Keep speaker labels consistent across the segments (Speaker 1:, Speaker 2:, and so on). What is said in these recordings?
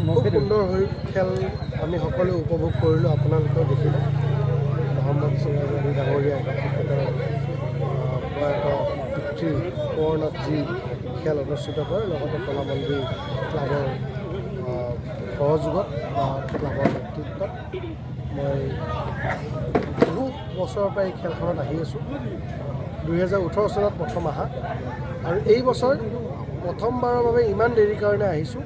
Speaker 1: খুব সুন্দৰ খেল আমি সকলোৱে উপভোগ কৰিলোঁ। আপোনালোকেও দেখিলে মহম্মদ চিৰাজ আলী ডাঙৰীয়া তেখেতৰ প্ৰয়াত পিতৃ সোঁৱৰণত যি খেল অনুষ্ঠিত কৰে, লগতে কলামন্দিৰ ক্লাবৰ সহযোগত বা ক্লাবৰ নেতৃত্বত মই বহু বছৰৰ পৰা এই খেলখনত আহি আছোঁ। 2018 চনত প্ৰথম অহা আৰু এই বছৰ প্ৰথমবাৰৰ বাবে ইমান দেৰিৰ কাৰণে আহিছোঁ।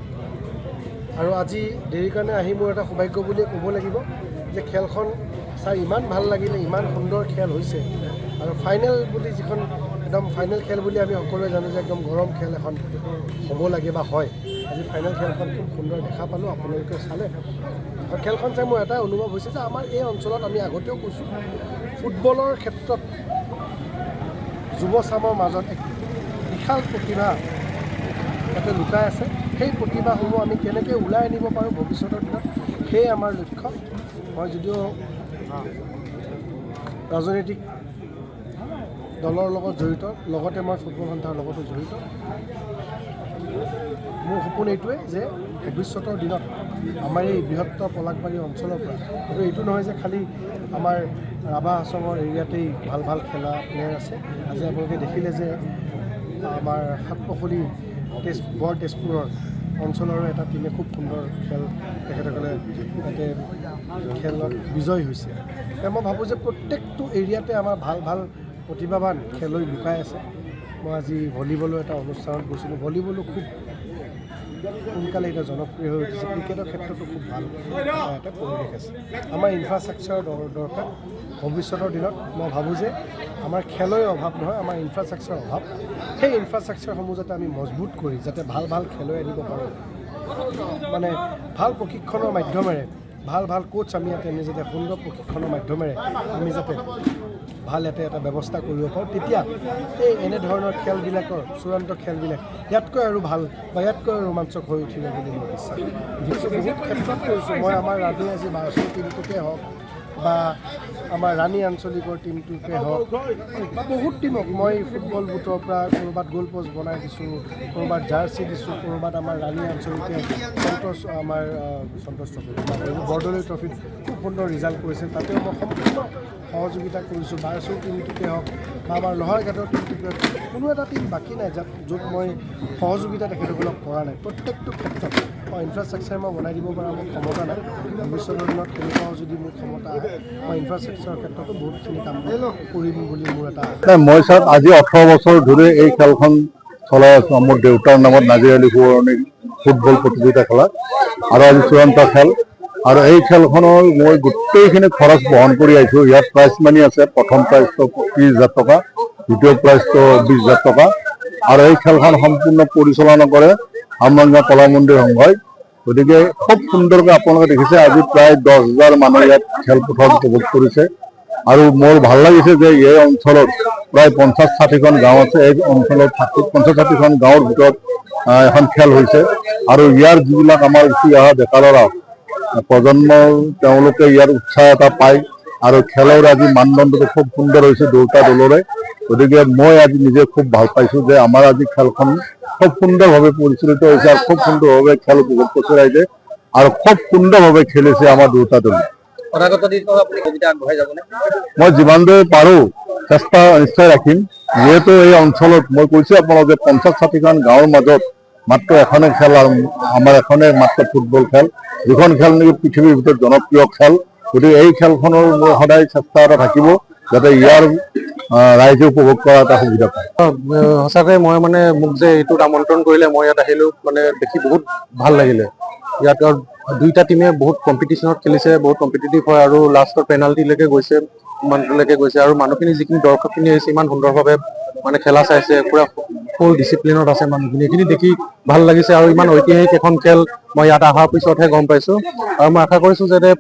Speaker 1: আৰু আজি দেৰিৰ কাৰণে আহি মোৰ এটা সৌভাগ্য বুলিয়ে ক'ব লাগিব যে খেলখন চাই ইমান ভাল লাগিলে, ইমান সুন্দৰ খেল হৈছে। আৰু ফাইনেল বুলি যিখন একদম ফাইনেল খেল বুলি আমি সকলোৱে জানো যে একদম গৰম খেল এখন হ'ব লাগে বা হয়, আজি ফাইনেল খেলখন খুব সুন্দৰ দেখা পালোঁ। আপোনালোকে চালে আৰু খেলখন চাই মোৰ এটাই অনুভৱ হৈছে যে আমাৰ এই অঞ্চলত আমি আগতেও কৈছোঁ ফুটবলৰ ক্ষেত্ৰত যুৱচামৰ মাজত এক বিশাল প্ৰতিভা ইয়াতে লুকাই আছে। সেই প্ৰতিভাসমূহ আমি কেনেকৈ ওলাই আনিব পাৰোঁ ভৱিষ্যতৰ দিনত, সেয়ে আমাৰ লক্ষ্য। মই যদিও ৰাজনৈতিক দলৰ লগত জড়িত, লগতে মই ফুটবল সন্থাৰ লগতো জড়িত। মোৰ সপোন এইটোৱে যে ভৱিষ্যতৰ দিনত আমাৰ এই বৃহত্তৰ পলাশবাৰী অঞ্চলৰ পৰা, আৰু এইটো নহয় যে খালী আমাৰ ৰাভা হাছঙৰ এৰিয়াতেই ভাল ভাল খেলা প্লেয়াৰ আছে। আজি আপোনালোকে দেখিলে যে আমাৰ সাতপখলি বৰ তেজপুৰৰ অঞ্চলৰো এটা টীমে খুব সুন্দৰ খেল তেখেতসকলে তাতে খেলত বিজয় হৈছে। মই ভাবোঁ যে প্ৰত্যেকটো এৰিয়াতে আমাৰ ভাল ভাল প্ৰতিভাৱান খেলুৱৈ লুকাই আছে। মই আজি ভলীবলৰ এটা অনুষ্ঠানত গৈছিলোঁ। ভলীবলো খুব সোনকালে এতিয়া জনপ্ৰিয় হৈ উঠিছে। ক্ৰিকেটৰ ক্ষেত্ৰতো খুব ভাল এটা পৰিৱেশ আছে। আমাৰ ইনফ্ৰাষ্ট্ৰাকচাৰৰ দৰকাৰ ভৱিষ্যতৰ দিনত। মই ভাবোঁ যে আমাৰ খেলুৱৈৰ অভাৱ নহয়, আমাৰ ইনফ্ৰাষ্ট্ৰাকচাৰৰ অভাৱ। সেই ইনফ্ৰাষ্ট্ৰাকচাৰসমূহ যাতে আমি মজবুত কৰি যাতে ভাল ভাল খেলুৱৈ আনিব পাৰোঁ, মানে ভাল প্ৰশিক্ষণৰ মাধ্যমেৰে, ভাল ভাল কোচ আমি ইয়াতে আনি যাতে সুন্দৰ প্ৰশিক্ষণৰ মাধ্যমেৰে আমি যাতে ভাল এটা ব্যৱস্থা কৰিব পাৰোঁ, তেতিয়া এই এনেধৰণৰ খেলবিলাকৰ চূড়ান্ত খেলবিলাক ইয়াতকৈ আৰু ভাল বা ইয়াতকৈ ৰোমাঞ্চক হৈ উঠিব বুলি মই বিশ্বাস যিহেতু বহুত ক্ষেত্ৰত কৰিছোঁ। মই আমাৰ ৰাণী আজি 12 টিমটোকে হওক বা আমাৰ ৰাণী আঞ্চলিকৰ টিমটোকে হওক বা বহুত টিমক মই ফুটবল বুটৰ পৰা ক'ৰবাত গ'ল পষ্ট বনাই দিছোঁ, ক'ৰবাত জাৰ্চি দিছোঁ, ক'ৰবাত আমাৰ ৰাণী আঞ্চলিকে সন্তোষ বৰদলৈ ট্ৰফিত খুব সুন্দৰ ৰিজাল্ট কৰিছে, তাতেও মই সম্পূৰ্ণ সহযোগিতা কৰিছোঁ। 12 টিমটোকে হওক বা আমাৰ লহয়ঘাটৰ টিমটোকে হওক, কোনো এটা টিম বাকী নাই য'ত মই সহযোগিতা তেখেতসকলক কৰা নাই। প্ৰত্যেকটো ক্ষেত্ৰত ইনফ্ৰাষ্ট্ৰাকচাৰ মই বনাই দিব পৰা মোৰ ক্ষমতা নাই। ভৱিষ্যতৰ দিনত তেনেকুৱাও যদি মোৰ ক্ষমতা আহে, মই ইনফ্ৰাষ্ট্ৰাকচাৰৰ ক্ষেত্ৰতো বহুতখিনি কাম কৰিম বুলি মোৰ এটা।
Speaker 2: মই চাওক আজি 18 বছৰ ধৰি এই খেলখন চলাই আছোঁ। মোৰ দেউতাৰ নামত নাজিৰ আলী সোঁৱৰণী ফুটবল প্ৰতিযোগিতা খেলা আৰু আজি চূড়ান্ত খেল। আৰু এই খেলখনৰ মই গোটেইখিনি খৰচ বহন কৰি আহিছোঁ। ইয়াত প্ৰাইজ মানি আছে। প্ৰথম প্ৰাইজটো 30,000 টকা, দ্বিতীয় প্ৰাইজটো 20,000 টকা। আৰু এই খেলখন সম্পূৰ্ণ পৰিচালনা কৰে আমৰগাঁও কলামন্দিৰ সংঘই। গতিকে খুব সুন্দৰকৈ আপোনালোকে দেখিছে আজি প্ৰায় 10,000 মানুহ ইয়াত খেলপথাৰত উপভোগ কৰিছে। আৰু মোৰ ভাল লাগিছে যে এই অঞ্চলত প্ৰায় 50-60খন গাঁও আছে। এই অঞ্চলত 50-60খন গাঁৱৰ ভিতৰত এখন খেল হৈছে। আৰু ইয়াৰ যিবিলাক আমাৰ উঠি অহা ডেকা ল'ৰা প্ৰজন্ম, তেওঁলোকে ইয়াৰ উৎসাহ এটা পায় আৰু খেলৰ আজি মানদণ্ডটো খুব সুন্দৰ হৈছে দুয়োটা দলৰে। গতিকে মই আজি নিজে খুব ভাল পাইছোঁ যে আমাৰ আজি খেলখন খুব সুন্দৰভাৱে পৰিচালিত হৈছে আৰু খুব সুন্দৰভাৱে খেল উপভোগ কৰি ৰাইজে আৰু খুব সুন্দৰভাৱে খেলিছে আমাৰ দুয়োটা দলে। মই যিমান দূৰ পাৰোঁ চেষ্টা নিশ্চয় ৰাখিম। যিহেতু এই অঞ্চলত মই কৈছোঁ আপোনালোক যে 50-60খন গাঁৱৰ মাজত মাত্ৰ এখনেই খেল, আমাৰ এখনেই মাত্ৰ ফুটবল খেল, যিখন খেল নেকি পৃথিৱীৰ ভিতৰত জনপ্ৰিয় খেল। গতিকে এই খেলখনৰ মোৰ সদায় চেষ্টা এটা থাকিব যাতে ইয়াৰ ৰাইজে উপভোগ কৰা এটা সুবিধা পায়।
Speaker 3: সঁচাকৈ মই মোক যে এইটোত আমন্ত্ৰণ কৰিলে মই ইয়াত আহিলোঁ, দেখি বহুত ভাল লাগিলে। ইয়াত দুইটা টিমে বহুত কম্পিটিশ্যনত খেলিছে, বহুত কম্পিটিটিভ হয় আৰু লাষ্টৰ পেনাল্টিলৈকে গৈছে, ইমানলৈকে গৈছে। আৰু মানুহখিনি যিখিনি দৰ্শকখিনি আহিছে ইমান সুন্দৰভাৱে খেলা চাইছে, পুৰা ফুল ডিচিপ্লিনত আছে মানুহখিনি। এইখিনি দেখি ভাল লাগিছে আৰু ইমান ঐতিহাসিক এখন খেল মই ইয়াত অহাৰ পিছতহে গম পাইছোঁ। আৰু মই আশা কৰিছোঁ যাতে